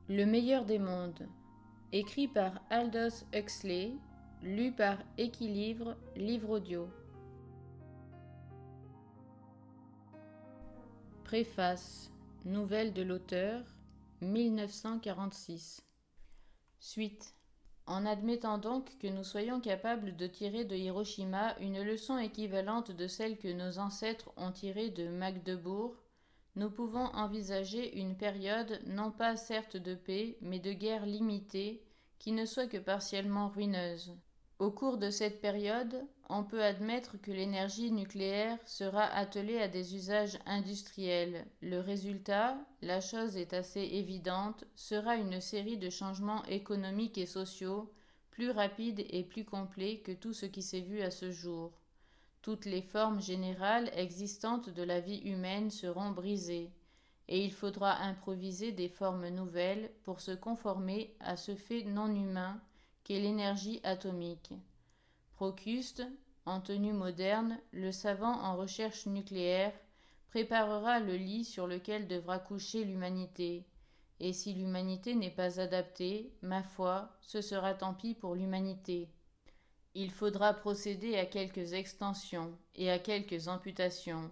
Le meilleur des mondes, écrit par Aldous Huxley, lu par Équilivre, livre audio. Préface, nouvelle de l'auteur, 1946. Suite. En admettant donc que nous soyons capables de tirer de Hiroshima une leçon équivalente de celle que nos ancêtres ont tirée de Magdebourg, nous pouvons envisager une période non pas certes de paix, mais de guerre limitée, qui ne soit que partiellement ruineuse. Au cours de cette période, on peut admettre que l'énergie nucléaire sera attelée à des usages industriels. Le résultat, la chose est assez évidente, sera une série de changements économiques et sociaux plus rapides et plus complets que tout ce qui s'est vu à ce jour. Toutes les formes générales existantes de la vie humaine seront brisées, et il faudra improviser des formes nouvelles pour se conformer à ce fait non humain qu'est l'énergie atomique. Procuste, en tenue moderne, le savant en recherche nucléaire, préparera le lit sur lequel devra coucher l'humanité. Et si l'humanité n'est pas adaptée, ma foi, ce sera tant pis pour l'humanité. Il faudra procéder à quelques extensions et à quelques amputations,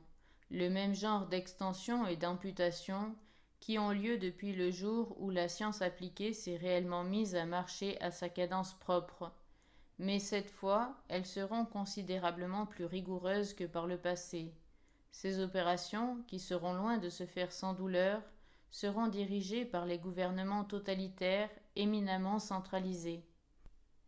le même genre d'extensions et d'amputations qui ont lieu depuis le jour où la science appliquée s'est réellement mise à marcher à sa cadence propre. Mais cette fois, elles seront considérablement plus rigoureuses que par le passé. Ces opérations, qui seront loin de se faire sans douleur, seront dirigées par les gouvernements totalitaires éminemment centralisés.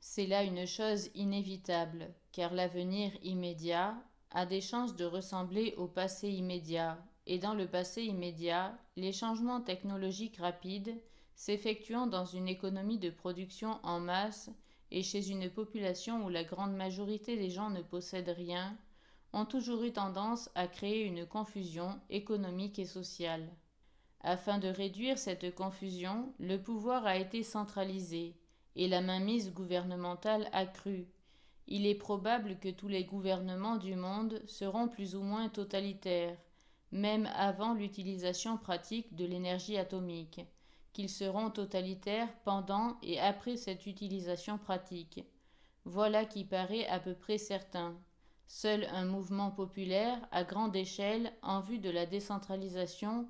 C'est là une chose inévitable, car l'avenir immédiat a des chances de ressembler au passé immédiat, et dans le passé immédiat, les changements technologiques rapides, s'effectuant dans une économie de production en masse et chez une population où la grande majorité des gens ne possèdent rien, ont toujours eu tendance à créer une confusion économique et sociale. Afin de réduire cette confusion, le pouvoir a été centralisé et la mainmise gouvernementale accrue. Il est probable que tous les gouvernements du monde seront plus ou moins totalitaires, même avant l'utilisation pratique de l'énergie atomique, qu'ils seront totalitaires pendant et après cette utilisation pratique. Voilà qui paraît à peu près certain. Seul un mouvement populaire à grande échelle en vue de la décentralisation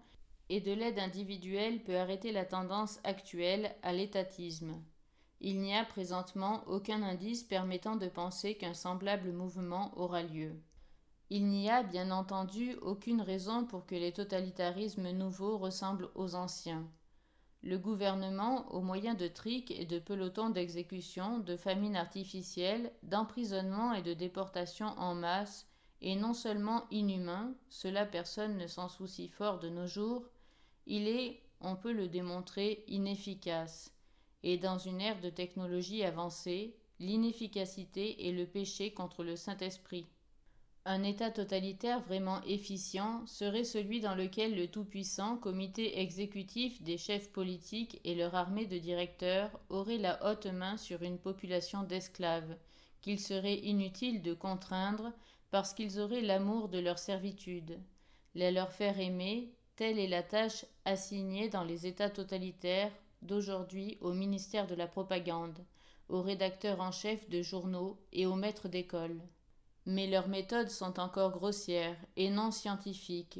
et de l'aide individuelle peut arrêter la tendance actuelle à l'étatisme. Il n'y a présentement aucun indice permettant de penser qu'un semblable mouvement aura lieu. Il n'y a bien entendu aucune raison pour que les totalitarismes nouveaux ressemblent aux anciens. Le gouvernement, au moyen de triques et de pelotons d'exécution, de famines artificielles, d'emprisonnements et de déportations en masse, est non seulement inhumain, cela personne ne s'en soucie fort de nos jours, il est, on peut le démontrer, inefficace. Et dans une ère de technologie avancée, l'inefficacité est le péché contre le Saint-Esprit. Un État totalitaire vraiment efficient serait celui dans lequel le tout-puissant comité exécutif des chefs politiques et leur armée de directeurs aurait la haute main sur une population d'esclaves, qu'il serait inutile de contraindre parce qu'ils auraient l'amour de leur servitude. Les leur faire aimer, telle est la tâche assignée dans les États totalitaires d'aujourd'hui au ministère de la Propagande, aux rédacteurs en chef de journaux et aux maîtres d'école. Mais leurs méthodes sont encore grossières et non scientifiques.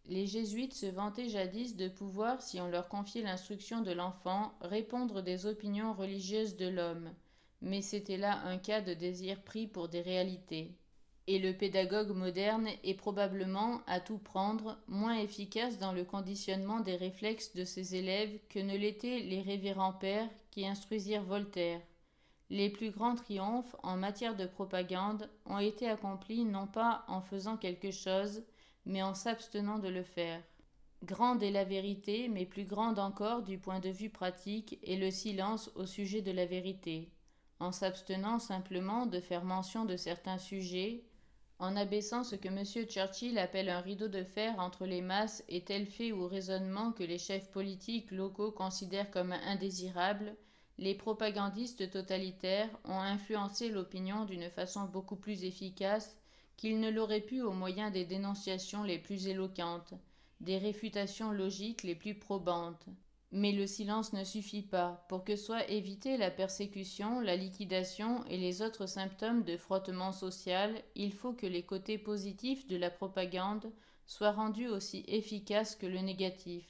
Les jésuites se vantaient jadis de pouvoir, si on leur confiait l'instruction de l'enfant, répondre des opinions religieuses de l'homme, mais c'était là un cas de désir pris pour des réalités. Et le pédagogue moderne est probablement, à tout prendre, moins efficace dans le conditionnement des réflexes de ses élèves que ne l'étaient les révérends pères qui instruisirent Voltaire. Les plus grands triomphes en matière de propagande ont été accomplis non pas en faisant quelque chose, mais en s'abstenant de le faire. Grande est la vérité, mais plus grande encore du point de vue pratique est le silence au sujet de la vérité. En s'abstenant simplement de faire mention de certains sujets, en abaissant ce que M. Churchill appelle un rideau de fer entre les masses et tel fait ou raisonnement que les chefs politiques locaux considèrent comme indésirables, les propagandistes totalitaires ont influencé l'opinion d'une façon beaucoup plus efficace qu'ils ne l'auraient pu au moyen des dénonciations les plus éloquentes, des réfutations logiques les plus probantes. Mais le silence ne suffit pas. Pour que soit évitée la persécution, la liquidation et les autres symptômes de frottement social, il faut que les côtés positifs de la propagande soient rendus aussi efficaces que le négatif.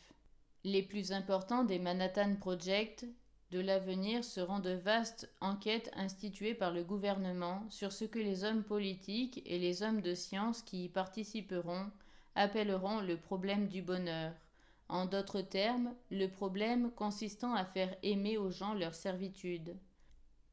Les plus importants des Manhattan Project de l'avenir seront de vastes enquêtes instituées par le gouvernement sur ce que les hommes politiques et les hommes de science qui y participeront appelleront le problème du bonheur. En d'autres termes, le problème consistant à faire aimer aux gens leur servitude.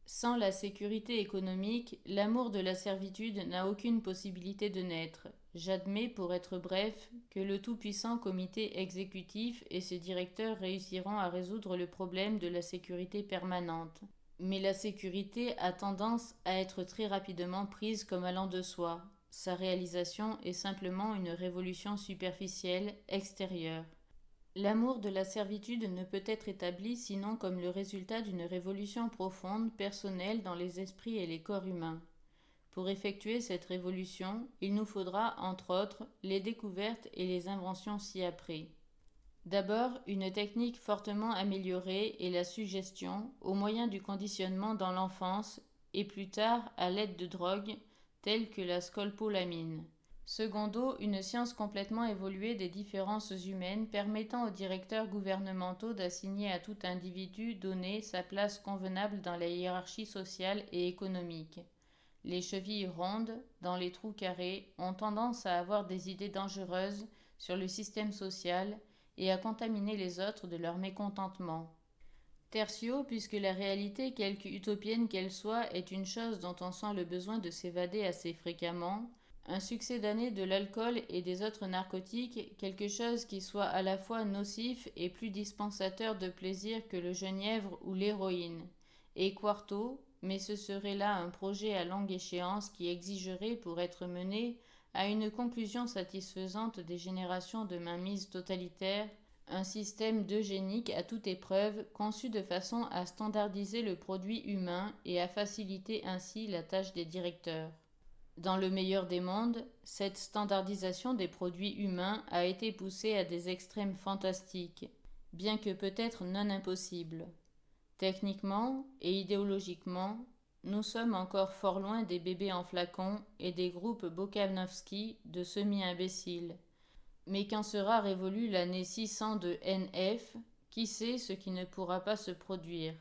Sans la sécurité économique, l'amour de la servitude n'a aucune possibilité de naître. J'admets, pour être bref, que le tout-puissant comité exécutif et ses directeurs réussiront à résoudre le problème de la sécurité permanente. Mais la sécurité a tendance à être très rapidement prise comme allant de soi. Sa réalisation est simplement une révolution superficielle, extérieure. L'amour de la servitude ne peut être établi sinon comme le résultat d'une révolution profonde, personnelle dans les esprits et les corps humains. Pour effectuer cette révolution, il nous faudra, entre autres, les découvertes et les inventions ci-après. D'abord, une technique fortement améliorée est la suggestion, au moyen du conditionnement dans l'enfance, et plus tard à l'aide de drogues telles que la scopolamine. Secondo, une science complètement évoluée des différences humaines permettant aux directeurs gouvernementaux d'assigner à tout individu donné sa place convenable dans la hiérarchie sociale et économique. Les chevilles rondes, dans les trous carrés, ont tendance à avoir des idées dangereuses sur le système social et à contaminer les autres de leur mécontentement. Tertio, puisque la réalité, quelque utopienne qu'elle soit, est une chose dont on sent le besoin de s'évader assez fréquemment, un succédané de l'alcool et des autres narcotiques, quelque chose qui soit à la fois nocif et plus dispensateur de plaisir que le genièvre ou l'héroïne. Et quarto, mais ce serait là un projet à longue échéance qui exigerait, pour être mené à une conclusion satisfaisante des générations de mainmise totalitaire, un système d'eugénique à toute épreuve, conçu de façon à standardiser le produit humain et à faciliter ainsi la tâche des directeurs. Dans le meilleur des mondes, cette standardisation des produits humains a été poussée à des extrêmes fantastiques, bien que peut-être non impossibles. Techniquement et idéologiquement, nous sommes encore fort loin des bébés en flacon et des groupes Bokanovski de semi-imbéciles. Mais quand sera révolue l'année 600 de NF, qui sait ce qui ne pourra pas se produire?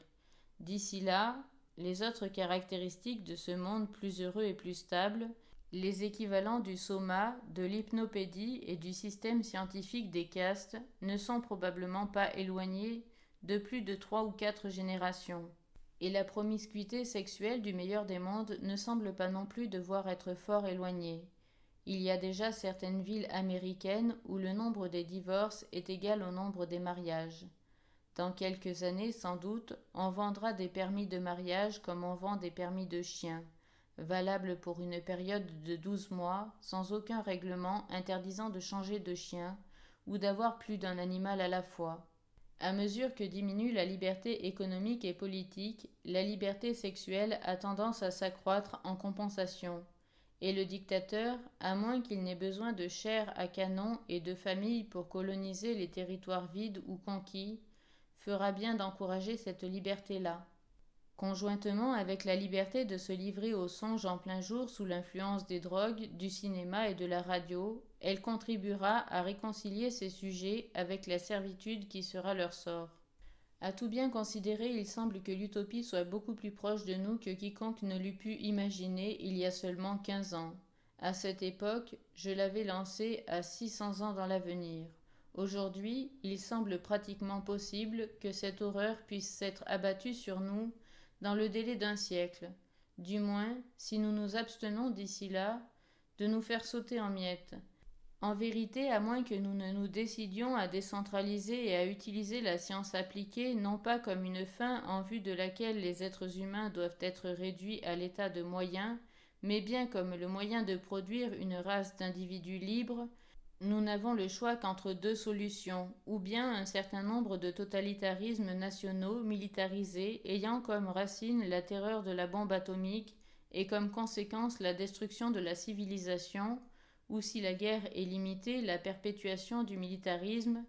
D'ici là, les autres caractéristiques de ce monde plus heureux et plus stable, les équivalents du soma, de l'hypnopédie et du système scientifique des castes, ne sont probablement pas éloignés de plus de 3 ou 4 générations. Et la promiscuité sexuelle du meilleur des mondes ne semble pas non plus devoir être fort éloignée. Il y a déjà certaines villes américaines où le nombre des divorces est égal au nombre des mariages. Dans quelques années, sans doute, on vendra des permis de mariage comme on vend des permis de chien, valables pour une période de 12 mois, sans aucun règlement interdisant de changer de chien ou d'avoir plus d'un animal à la fois. À mesure que diminue la liberté économique et politique, la liberté sexuelle a tendance à s'accroître en compensation. Et le dictateur, à moins qu'il n'ait besoin de chair à canon et de familles pour coloniser les territoires vides ou conquis, fera bien d'encourager cette liberté-là. Conjointement avec la liberté de se livrer aux songes en plein jour sous l'influence des drogues, du cinéma et de la radio, elle contribuera à réconcilier ces sujets avec la servitude qui sera leur sort. À tout bien considérer, il semble que l'utopie soit beaucoup plus proche de nous que quiconque ne l'eût pu imaginer il y a seulement 15 ans. À cette époque, je l'avais lancée à 600 ans dans l'avenir. Aujourd'hui, il semble pratiquement possible que cette horreur puisse s'être abattue sur nous dans le délai d'un siècle, du moins si nous nous abstenons d'ici là de nous faire sauter en miettes. En vérité, à moins que nous ne nous décidions à décentraliser et à utiliser la science appliquée non pas comme une fin en vue de laquelle les êtres humains doivent être réduits à l'état de moyens, mais bien comme le moyen de produire une race d'individus libres, nous n'avons le choix qu'entre deux solutions, ou bien un certain nombre de totalitarismes nationaux militarisés ayant comme racine la terreur de la bombe atomique et comme conséquence la destruction de la civilisation, ou si la guerre est limitée, la perpétuation du militarisme,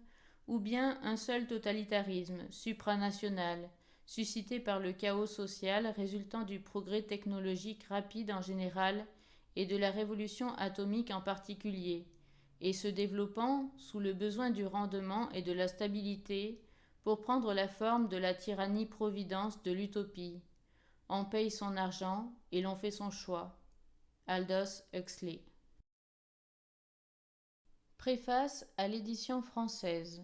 ou bien un seul totalitarisme, supranational, suscité par le chaos social résultant du progrès technologique rapide en général et de la révolution atomique en particulier, et se développant sous le besoin du rendement et de la stabilité pour prendre la forme de la tyrannie-providence de l'utopie. On paye son argent et l'on fait son choix. Aldous Huxley. Préface à l'édition française.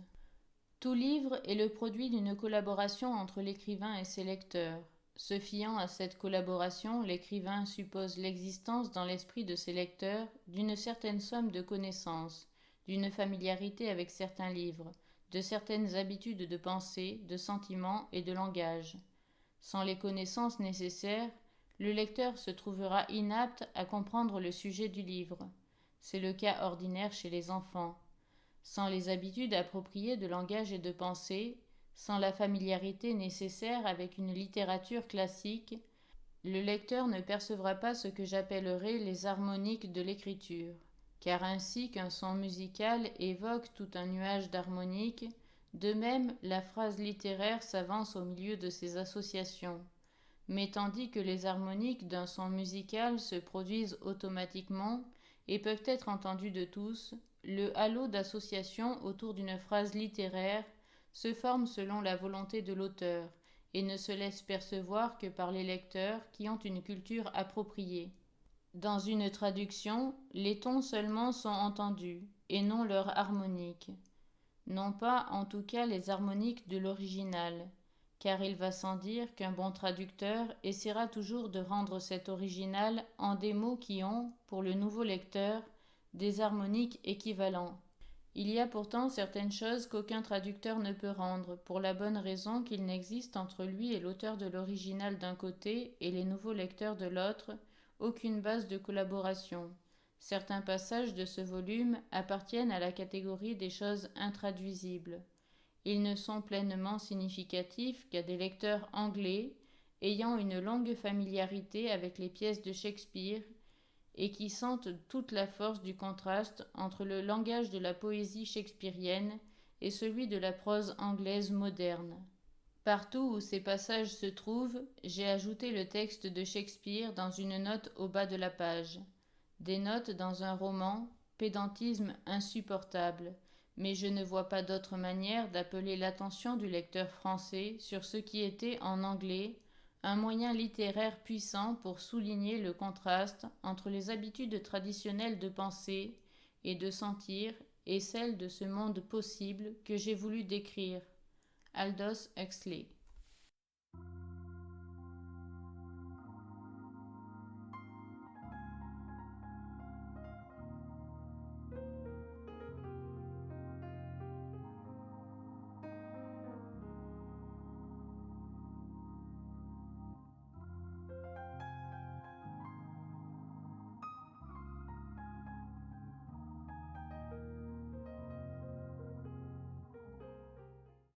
Tout livre est le produit d'une collaboration entre l'écrivain et ses lecteurs. Se fiant à cette collaboration, l'écrivain suppose l'existence dans l'esprit de ses lecteurs d'une certaine somme de connaissances, d'une familiarité avec certains livres, de certaines habitudes de pensée, de sentiments et de langage. Sans les connaissances nécessaires, le lecteur se trouvera inapte à comprendre le sujet du livre. C'est le cas ordinaire chez les enfants. Sans les habitudes appropriées de langage et de pensée, sans la familiarité nécessaire avec une littérature classique, le lecteur ne percevra pas ce que j'appellerais les harmoniques de l'écriture, car ainsi qu'un son musical évoque tout un nuage d'harmoniques, de même la phrase littéraire s'avance au milieu de ces associations. Mais tandis que les harmoniques d'un son musical se produisent automatiquement et peuvent être entendues de tous, le halo d'association autour d'une phrase littéraire se forme selon la volonté de l'auteur et ne se laisse percevoir que par les lecteurs qui ont une culture appropriée. Dans une traduction, les tons seulement sont entendus et non leur harmonique. Non pas en tout cas les harmoniques de l'original, car il va sans dire qu'un bon traducteur essaiera toujours de rendre cet original en des mots qui ont, pour le nouveau lecteur, des harmoniques équivalents. Il y a pourtant certaines choses qu'aucun traducteur ne peut rendre, pour la bonne raison qu'il n'existe entre lui et l'auteur de l'original d'un côté et les nouveaux lecteurs de l'autre aucune base de collaboration. Certains passages de ce volume appartiennent à la catégorie des choses intraduisibles. Ils ne sont pleinement significatifs qu'à des lecteurs anglais ayant une longue familiarité avec les pièces de Shakespeare et qui sentent toute la force du contraste entre le langage de la poésie shakespearienne et celui de la prose anglaise moderne. Partout où ces passages se trouvent, j'ai ajouté le texte de Shakespeare dans une note au bas de la page. Des notes dans un roman, pédantisme insupportable, mais je ne vois pas d'autre manière d'appeler l'attention du lecteur français sur ce qui était en anglais un moyen littéraire puissant pour souligner le contraste entre les habitudes traditionnelles de penser et de sentir et celles de ce monde possible que j'ai voulu décrire. Aldous Huxley.